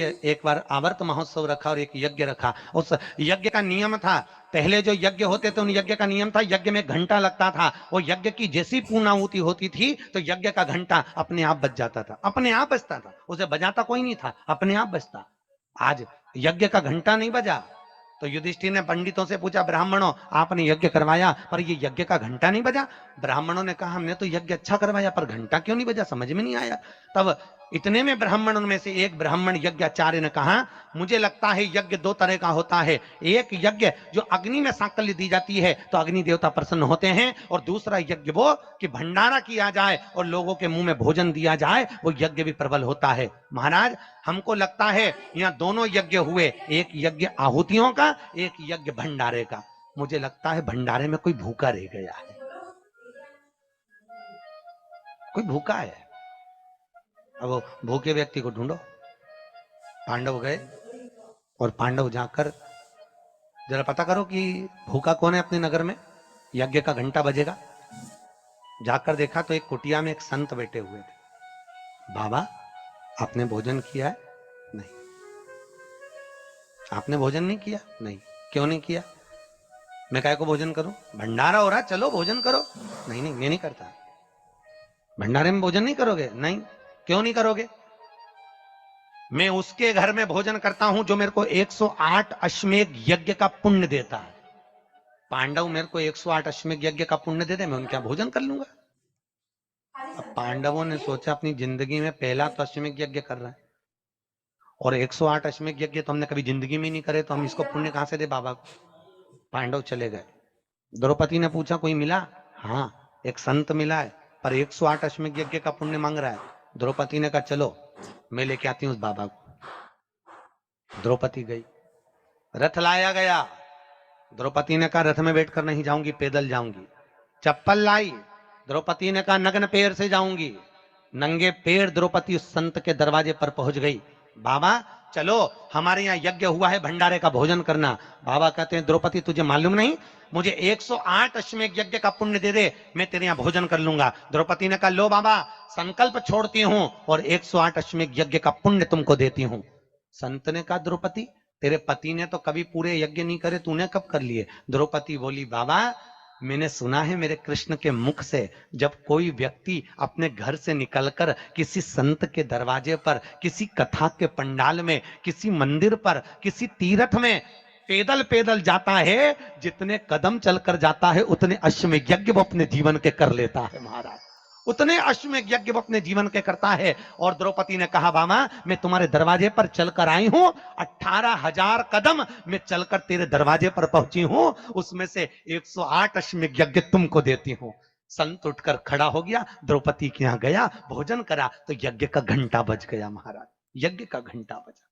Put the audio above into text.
एक बार आवर्त महोत्सव रखा और एक यज्ञ रखा। उस यज्ञ का नियम था, पहले जो यज्ञ होते थे उन यज्ञ का नियम था, यज्ञ में घंटा लगता था। वो यज्ञ की जैसी पूर्णाहुति होती थी तो यज्ञ का घंटा अपने आप बज जाता था, अपने आप बजता था, उसे बजाता कोई नहीं था, अपने आप बजता। आज यज्ञ का घंटा नहीं बजा तो युधिष्ठिर ने पंडितों से पूछा, ब्राह्मणों आपने यज्ञ करवाया पर ये यज्ञ का घंटा नहीं बजा। ब्राह्मणों ने कहा हमने तो यज्ञ अच्छा करवाया पर घंटा क्यों नहीं बजा, समझ में नहीं आया। तब इतने में ब्राह्मणों में से एक ब्राह्मण यज्ञाचार्य ने कहा, मुझे लगता है यज्ञ दो तरह का होता है, एक यज्ञ जो अग्नि में सांकल्य दी जाती है तो अग्नि देवता प्रसन्न होते हैं, और दूसरा यज्ञ वो कि भंडारा किया जाए और लोगों के मुंह में भोजन दिया जाए, वो यज्ञ भी प्रबल होता है। महाराज हमको लगता है यहाँ दोनों यज्ञ हुए, एक यज्ञ आहुतियों का, एक यज्ञ भंडारे का। मुझे लगता है भंडारे में कोई भूखा रह गया है, कोई भूखा है। अब वो भूखे व्यक्ति को ढूंढो। पांडव गए और पांडव जाकर जरा पता करो कि भूखा कौन है अपने नगर में, यज्ञ का घंटा बजेगा। जाकर देखा तो एक कुटिया में एक संत बैठे हुए थे। बाबा आपने भोजन किया है? नहीं। आपने भोजन नहीं किया? नहीं। क्यों नहीं किया? मैं काय को भोजन करूं, भंडारा हो रहा, चलो भोजन करो। नहीं नहीं मैं नहीं करता। भंडारे में भोजन नहीं करोगे? नहीं। क्यों नहीं करोगे? मैं उसके घर में भोजन करता हूं जो मेरे को 108 अश्वमेध यज्ञ का पुण्य देता है। पांडव मेरे को 108 अश्वमेध यज्ञ का पुण्य दे दे, मैं उनके यहाँ भोजन कर लूंगा। अब पांडवों ने सोचा अपनी जिंदगी में पहला तो अश्वमेध यज्ञ कर रहा है, और 108 अश्वमेध यज्ञ तो हमने कभी जिंदगी में नहीं करे, तो हम इसको पुण्य कहां से दे बाबा को। पांडव चले गए। द्रौपदी ने पूछा कोई मिला? हाँ एक संत मिला है पर 108 अश्वमेध यज्ञ का पुण्य मांग रहा है। द्रौपदी ने कहा चलो मैं लेके आती हूँ उस बाबा को। द्रौपदी गई, रथ लाया गया। द्रौपदी ने कहा रथ में बैठकर नहीं जाऊंगी, पैदल जाऊंगी। चप्पल लाई, द्रौपदी ने कहा नग्न पैर से जाऊंगी। नंगे पैर द्रौपदी उस संत के दरवाजे पर पहुंच गई। बाबा चलो हमारे यहाँ यज्ञ हुआ है, भंडारे का भोजन करना। बाबा कहते हैं द्रौपदी तुझे मालूम नहीं, मुझे 108 अश्वमेध यज्ञ का पुण्य दे दे, मैं तेरे यहाँ भोजन कर लूंगा। द्रौपदी ने कहा लो बाबा संकल्प छोड़ती हूँ और 108 अश्वमेध यज्ञ का पुण्य तुमको देती हूँ। संत ने कहा द्रौपदी तेरे पति ने तो कभी पूरे यज्ञ नहीं करे, तूने कब कर लिए? द्रौपदी बोली बाबा मैंने सुना है मेरे कृष्ण के मुख से, जब कोई व्यक्ति अपने घर से निकलकर किसी संत के दरवाजे पर, किसी कथा के पंडाल में, किसी मंदिर पर, किसी तीर्थ में पैदल पैदल जाता है, जितने कदम चलकर जाता है उतने अश्वमेध यज्ञ वो अपने जीवन के कर लेता है महाराज, उतने अश्वमेध यज्ञ वो अपने जीवन के करता है। और द्रौपदी ने कहा बाबा मैं तुम्हारे दरवाजे पर चलकर आई हूं, 18,000 कदम मैं चलकर तेरे दरवाजे पर पहुंची हूं, उसमें से 108 अश्वमेध यज्ञ तुमको देती हूं। संत उठकर खड़ा हो गया, द्रौपदी के यहां गया, भोजन करा तो यज्ञ का घंटा बज गया महाराज, यज्ञ का घंटा बजा।